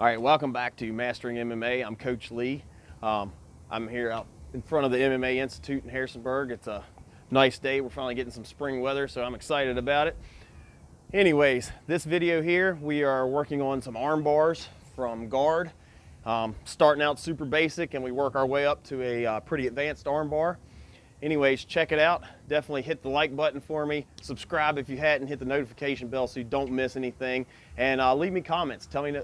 right, welcome back to Mastering MMA. I'm Coach Lee. I'm here out in front of the MMA Institute in Harrisonburg. It's a nice day. We're finally getting some spring weather, so I'm excited about it. Anyways, this video here, we are working on some arm bars from guard. Starting out super basic, and we work our way up to a pretty advanced arm bar. Anyways, check it out. Definitely hit the like button for me. Subscribe if you hadn't. Hit the notification bell so you don't miss anything. And leave me comments. Tell me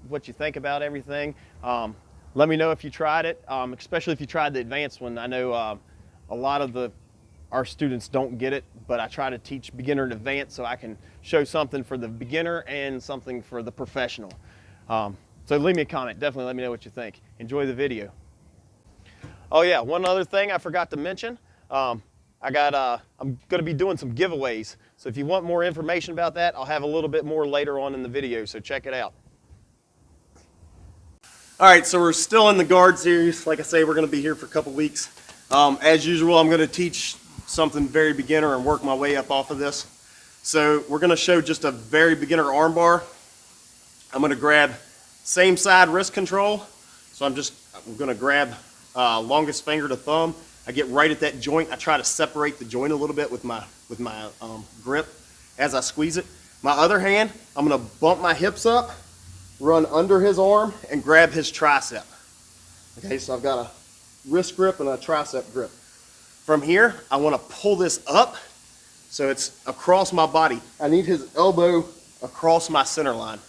what you think about everything. Let me know if you tried it, especially if you tried the advanced one. I know a lot of our students don't get it, but I try to teach beginner and advanced so I can show something for the beginner and something for the professional. So leave me a comment. Definitely let me know what you think. Enjoy the video. Oh yeah, one other thing I forgot to mention. I'm going to be doing some giveaways. So if you want more information about that, I'll have a little bit more later on in the video, so check it out. All right, so we're still in the guard series. Like I say, we're going to be here for a couple weeks. As usual, I'm going to teach something very beginner and work my way up off of this. So we're going to show just a very beginner arm bar. I'm going to grab same side wrist control. So I'm going to grab longest finger to thumb. I get right at that joint. I try to separate the joint a little bit with my grip as I squeeze it. My other hand, I'm going to bump my hips up, run under his arm, and grab his tricep. Okay, so I've got a wrist grip and a tricep grip. From here, I want to pull this up so it's across my body. I need his elbow across my center line.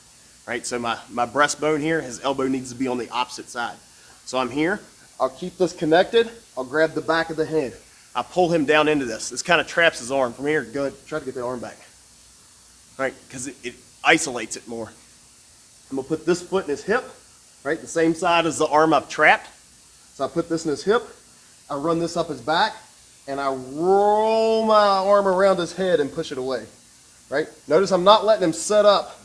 Right, so my breastbone here, his elbow needs to be on the opposite side. So I'm here. I'll keep this connected. I'll grab the back of the head. I pull him down into this. This kind of traps his arm. From here, go ahead, try to get the arm back. Right, because it isolates it more. I'm gonna put this foot in his hip, right, the same side as the arm I've trapped. So I put this in his hip. I run this up his back, and I roll my arm around his head and push it away. Right. Notice I'm not letting him set up.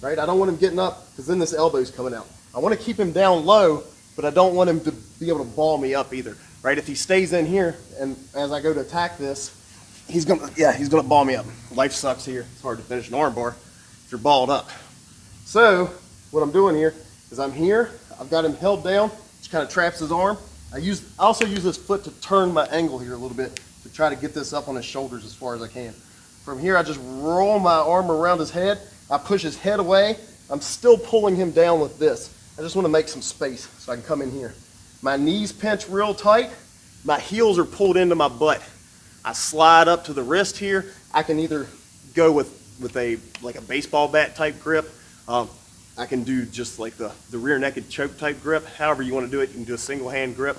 Right, I don't want him getting up because then this elbow's coming out. I want to keep him down low, but I don't want him to be able to ball me up either. Right, if he stays in here and as I go to attack this, he's gonna ball me up. Life sucks here. It's hard to finish an arm bar if you're balled up. So what I'm doing here is I'm here. I've got him held down, which kind of traps his arm. I also use this foot to turn my angle here a little bit to try to get this up on his shoulders as far as I can. From here, I just roll my arm around his head. I push his head away. I'm still pulling him down with this. I just want to make some space so I can come in here. My knees pinch real tight. My heels are pulled into my butt. I slide up to the wrist here. I can either go with a baseball bat type grip. I can do just like the rear naked choke type grip. However you want to do it, you can do a single hand grip.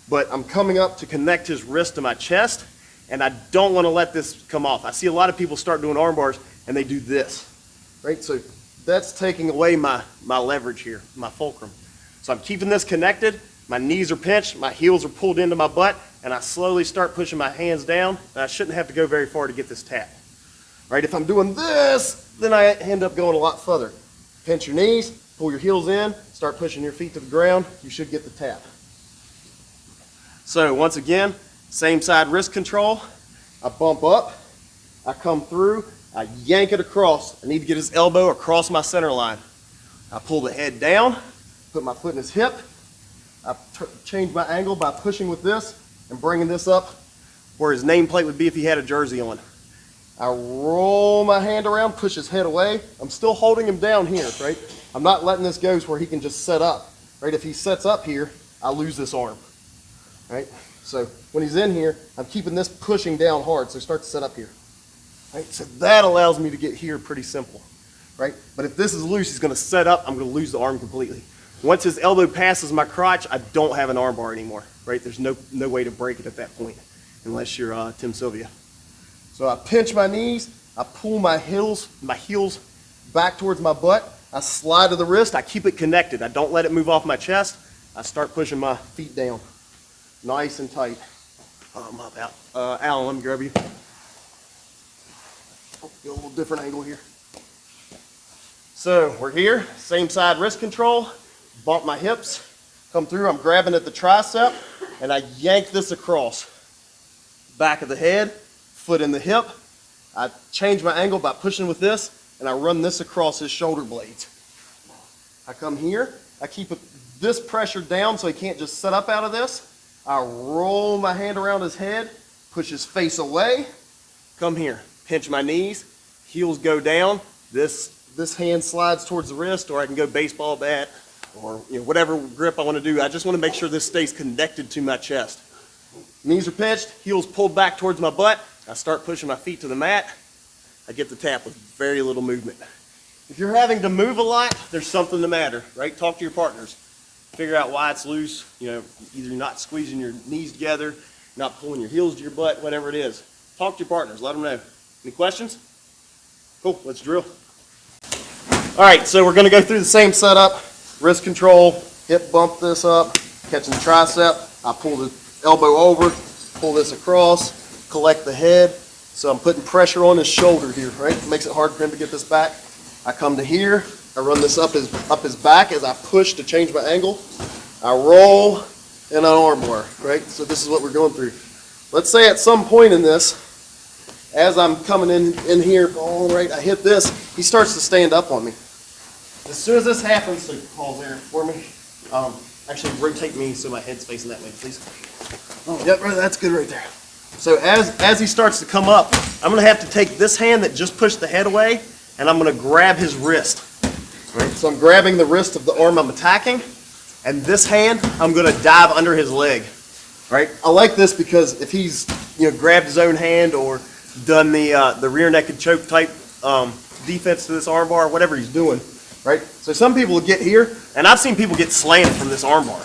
But I'm coming up to connect his wrist to my chest, and I don't want to let this come off. I see a lot of people start doing arm bars and they do this. Right, so that's taking away my leverage here, my fulcrum. So I'm keeping this connected. My knees are pinched, my heels are pulled into my butt, and I slowly start pushing my hands down. And I shouldn't have to go very far to get this tap. Right, if I'm doing this, then I end up going a lot further. Pinch your knees, pull your heels in, start pushing your feet to the ground. You should get the tap. So once again, same side wrist control. I bump up, I come through. I yank it across. I need to get his elbow across my center line. I pull the head down, put my foot in his hip. I change my angle by pushing with this and bringing this up where his nameplate would be if he had a jersey on. I roll my hand around, push his head away. I'm still holding him down here, right? I'm not letting this go where he can just set up, right? If he sets up here, I lose this arm, right? So when he's in here, I'm keeping this pushing down hard, so start to set up here. Right, so that allows me to get here pretty simple, right? But if this is loose, he's going to set up. I'm going to lose the arm completely. Once his elbow passes my crotch, I don't have an arm bar anymore, right? There's no way to break it at that point, unless you're Tim Sylvia. So I pinch my knees, I pull my heels back towards my butt. I slide to the wrist. I keep it connected. I don't let it move off my chest. I start pushing my feet down, nice and tight. I'm up out. Alan, let me grab you. Get a little different angle here. So we're here, same side wrist control, bump my hips, come through, I'm grabbing at the tricep, and I yank this across. Back of the head, foot in the hip. I change my angle by pushing with this, and I run this across his shoulder blades. I come here, I keep this pressure down so he can't just set up out of this. I roll my hand around his head, push his face away, come here, pinch my knees, heels go down, this hand slides towards the wrist, or I can go baseball bat, or whatever grip I want to do. I just want to make sure this stays connected to my chest. Knees are pinched, heels pulled back towards my butt. I start pushing my feet to the mat. I get the tap with very little movement. If you're having to move a lot, there's something the matter, right? Talk to your partners. Figure out why it's loose. Either you're not squeezing your knees together, not pulling your heels to your butt, whatever it is. Talk to your partners, let them know. Any questions? Cool, let's drill. All right, so we're gonna go through the same setup. Wrist control, hip bump this up, catching the tricep. I pull the elbow over, pull this across, collect the head. So I'm putting pressure on his shoulder here, right? It makes it hard for him to get this back. I come to here, I run this up his back as I push to change my angle. I roll and an armbar, right? So this is what we're going through. Let's say at some point in this, as I'm coming in here, all right, I hit this, he starts to stand up on me. As soon as this happens, so pause there for me. Actually rotate me so my head's facing that way, please. Oh, yep, that's good right there. So as he starts to come up, I'm gonna have to take this hand that just pushed the head away, and I'm gonna grab his wrist. Right? So I'm grabbing the wrist of the arm I'm attacking, and this hand, I'm gonna dive under his leg. Right? I like this because if he's grabbed his own hand or done the rear naked choke type defense to this armbar, whatever he's doing, right? So some people will get here, and I've seen people get slammed from this armbar,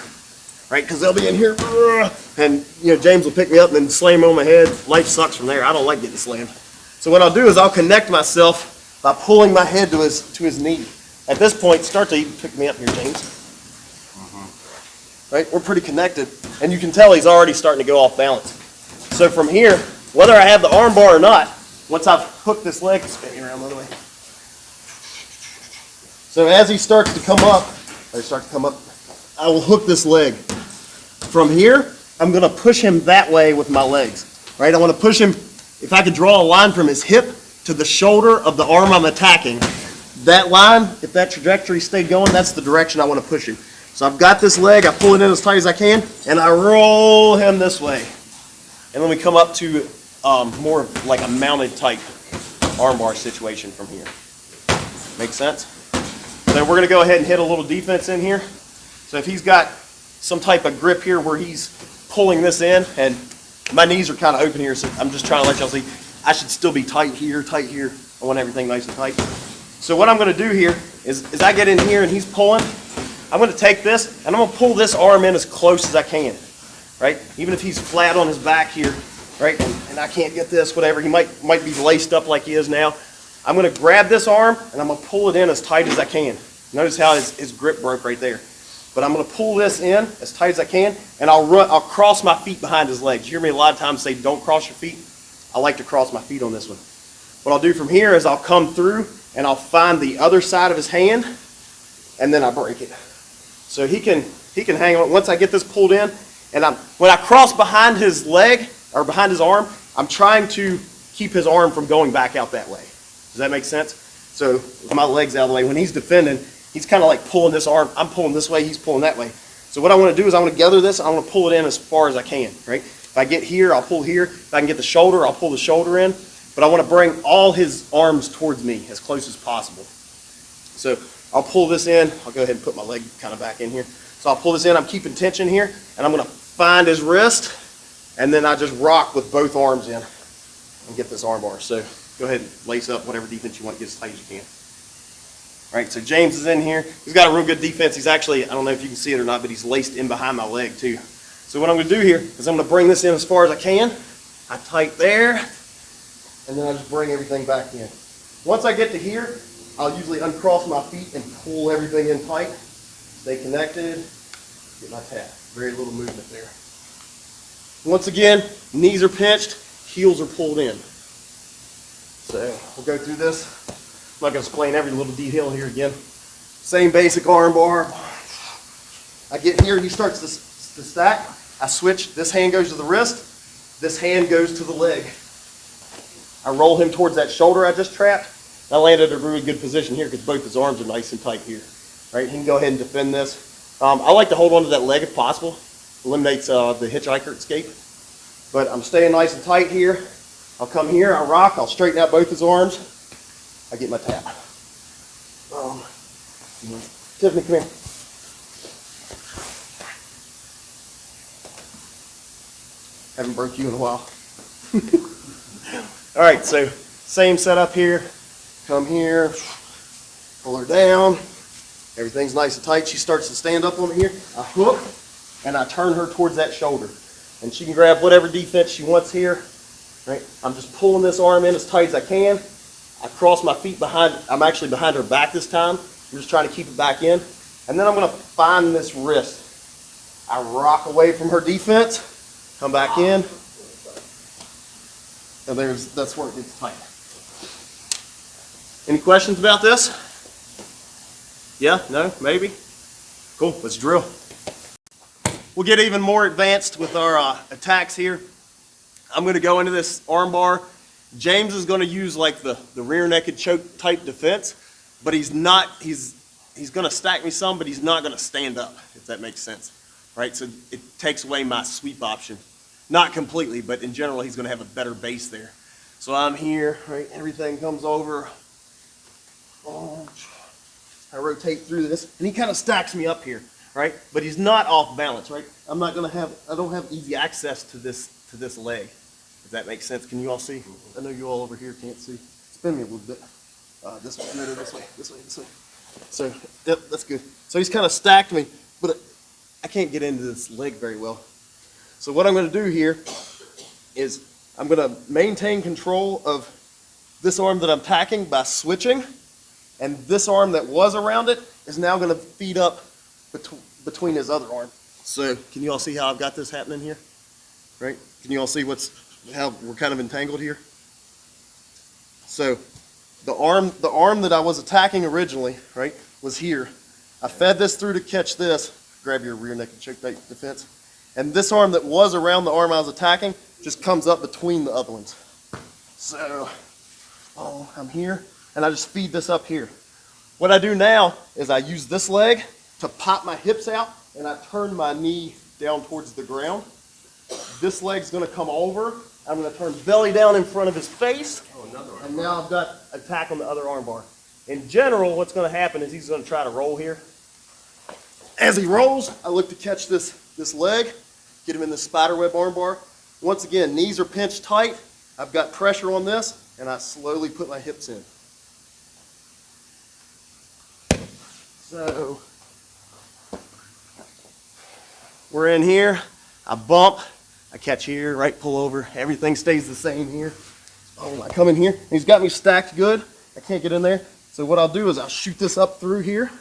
right? Because they'll be in here, and James will pick me up and then slam on my head. Life sucks from there. I don't like getting slammed. So what I'll do is I'll connect myself by pulling my head to his knee. At this point, start to even pick me up here, James. Right? We're pretty connected, and you can tell he's already starting to go off balance. So from here, whether I have the armbar or not, once I've hooked this leg, spin me around the other way. So as he starts to come up, I will hook this leg. From here, I'm going to push him that way with my legs. Right? I want to push him, if I could draw a line from his hip to the shoulder of the arm I'm attacking, that line, if that trajectory stayed going, that's the direction I want to push him. So I've got this leg, I pull it in as tight as I can, and I roll him this way. And then we come up to more like a mounted type armbar situation from here. Make sense? So we're going to go ahead and hit a little defense in here. So if he's got some type of grip here where he's pulling this in, and my knees are kind of open here, so I'm just trying to let y'all see, I should still be tight here, tight here. I want everything nice and tight. So what I'm going to do here is I get in here and he's pulling, I'm going to take this and I'm going to pull this arm in as close as I can, right? Even if he's flat on his back here, right, and I can't get this, whatever, he might be laced up like he is now. I'm going to grab this arm and I'm going to pull it in as tight as I can. Notice how his grip broke right there. But I'm going to pull this in as tight as I can, and I'll cross my feet behind his legs. You hear me a lot of times say, don't cross your feet. I like to cross my feet on this one. What I'll do from here is I'll come through and I'll find the other side of his hand, and then I break it. So he can hang on. Once I get this pulled in, and when I cross behind his leg, or behind his arm, I'm trying to keep his arm from going back out that way. Does that make sense? So with my legs out of the way, when he's defending, he's kind of like pulling this arm. I'm pulling this way, he's pulling that way. So what I want to do is I want to gather this, I want to pull it in as far as I can, right? If I get here, I'll pull here. If I can get the shoulder, I'll pull the shoulder in. But I want to bring all his arms towards me as close as possible. So I'll pull this in. I'll go ahead and put my leg kind of back in here. So I'll pull this in. I'm keeping tension here, and I'm going to find his wrist, and then I just rock with both arms in and get this arm bar. So go ahead and lace up whatever defense you want, get as tight as you can. All right, so James is in here. He's got a real good defense. He's actually, I don't know if you can see it or not, but he's laced in behind my leg too. So what I'm going to do here is I'm going to bring this in as far as I can. I tight there, and then I just bring everything back in. Once I get to here, I'll usually uncross my feet and pull everything in tight. Stay connected, get my tap. Very little movement there. Once again, knees are pinched, heels are pulled in. So we'll go through this. I'm not going to explain every little detail here again. Same basic arm bar. I get here, he starts to stack. I switch, this hand goes to the wrist, this hand goes to the leg. I roll him towards that shoulder I just trapped. I landed at a really good position here because both his arms are nice and tight here. right? He can go ahead and defend this. I like to hold on to that leg if possible. Eliminates the hitchhiker escape. But I'm staying nice and tight here. I'll come here, I'll rock, I'll straighten out both his arms. I get my tap. Tiffany, come here. Haven't broke you in a while. All right, so same setup here. Come here, pull her down. Everything's nice and tight. She starts to stand up on me here. I hook, and I turn her towards that shoulder. And she can grab whatever defense she wants here. Right? I'm just pulling this arm in as tight as I can. I cross my feet behind. I'm actually behind her back this time. I'm just trying to keep it back in. And then I'm going to find this wrist. I rock away from her defense, come back in, and that's where it gets tight. Any questions about this? Yeah? No? Maybe? Cool. Let's drill. We'll get even more advanced with our attacks here. I'm going to go into this armbar. James is going to use like the rear naked choke type defense, but he's going to stack me some, but he's not going to stand up, if that makes sense. Right? So it takes away my sweep option. Not completely, but in general, he's going to have a better base there. So I'm here, right? Everything comes over. I rotate through this, and he kind of stacks me up here, right? But he's not off balance, right? I don't have easy access to this leg. If that makes sense. Can you all see? I know you all over here can't see. Spin me a little bit. This way, no, this way, this way, this way. So, yep, that's good. So he's kind of stacked me, but I can't get into this leg very well. So what I'm going to do here is I'm going to maintain control of this arm that I'm tacking by switching, and this arm that was around it is now going to feed up between his other arm. So can you all see how I've got this happening here? Right? Can you all see how we're kind of entangled here? So the arm that I was attacking originally, right, was here. I fed this through to catch this. Grab your rear naked choke defense. And this arm that was around the arm I was attacking just comes up between the other ones. So, I'm here, and I just feed this up here. What I do now is I use this leg to pop my hips out, and I turn my knee down towards the ground. This leg's going to come over. I'm going to turn belly down in front of his face, and now I've got attack on the other arm bar. In general, what's going to happen is he's going to try to roll here. As he rolls, I look to catch this leg, get him in the spiderweb arm bar. Once again, knees are pinched tight. I've got pressure on this, and I slowly put my hips in. So, we're in here. I bump. I catch here, right, pull over. Everything stays the same here. I come in here. He's got me stacked good. I can't get in there. So what I'll do is I'll shoot this up through here.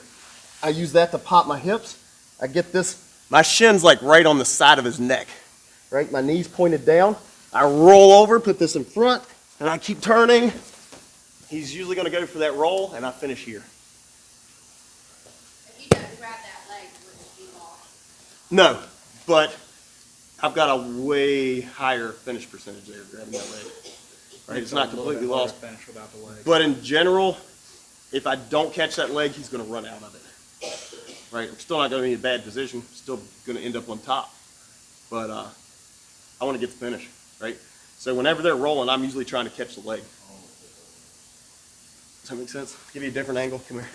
I use that to pop my hips. I get this. My shin's like right on the side of his neck. Right? My knee's pointed down. I roll over, put this in front, and I keep turning. He's usually going to go for that roll, and I finish here. If he doesn't grab that leg, we're just be lost. No, but I've got a way higher finish percentage there grabbing that leg. Right? It's not completely lost. Finish without the leg. But in general, if I don't catch that leg, he's going to run out of it. Right? I'm still not going to be in a bad position. Still going to end up on top. But I want to get the finish. Right? So whenever they're rolling, I'm usually trying to catch the leg. Does that make sense? Give you a different angle. Come here.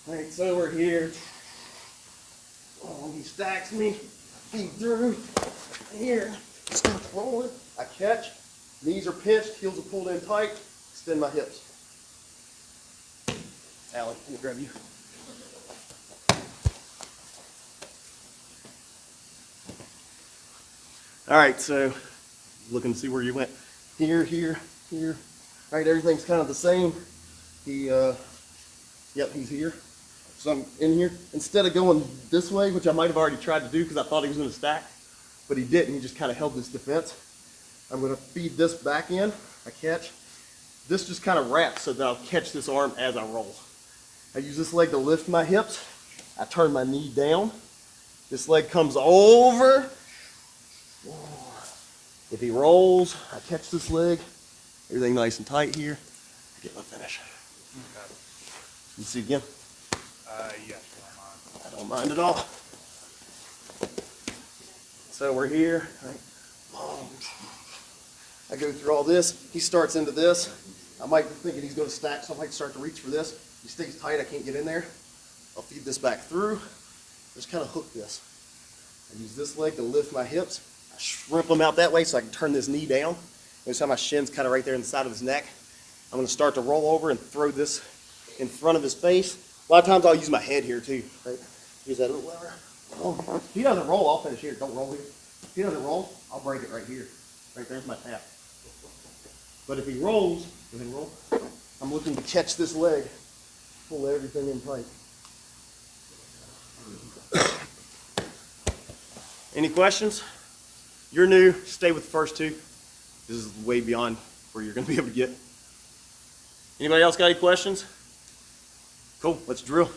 All right, so we're here. He stacks me. Feed through. Here. Start rolling. I catch. Knees are pinched. Heels are pulled in tight. Extend my hips. Allie, let me grab you. All right, so looking to see where you went. Here, here, here. All right, everything's kind of the same. Yep, he's here. So I'm in here. Instead of going this way, which I might have already tried to do because I thought he was going to stack, but he didn't. He just kind of held this defense. I'm going to feed this back in. I catch. This just kind of wraps so that I'll catch this arm as I roll. I use this leg to lift my hips. I turn my knee down. This leg comes over. If he rolls, I catch this leg. Everything nice and tight here. Get my finish. You see again? Yes, I don't mind at all. So we're here. Right? I go through all this. He starts into this. I might be thinking he's going to stack, so I might start to reach for this. He stays tight. I can't get in there. I'll feed this back through. Just kind of hook this. I use this leg to lift my hips. I shrimp them out that way so I can turn this knee down. Notice how my shin's kind of right there in the side of his neck. I'm going to start to roll over and throw this in front of his face. A lot of times I'll use my head here too. Right? Use that little lever. Oh, if he doesn't roll, I'll finish here. Don't roll here. If he doesn't roll, I'll break it right here. Right there's my tap. But if he rolls, I'm looking to catch this leg, pull everything in tight. Any questions? You're new, stay with the first two. This is way beyond where you're going to be able to get. Anybody else got any questions? Cool, let's drill.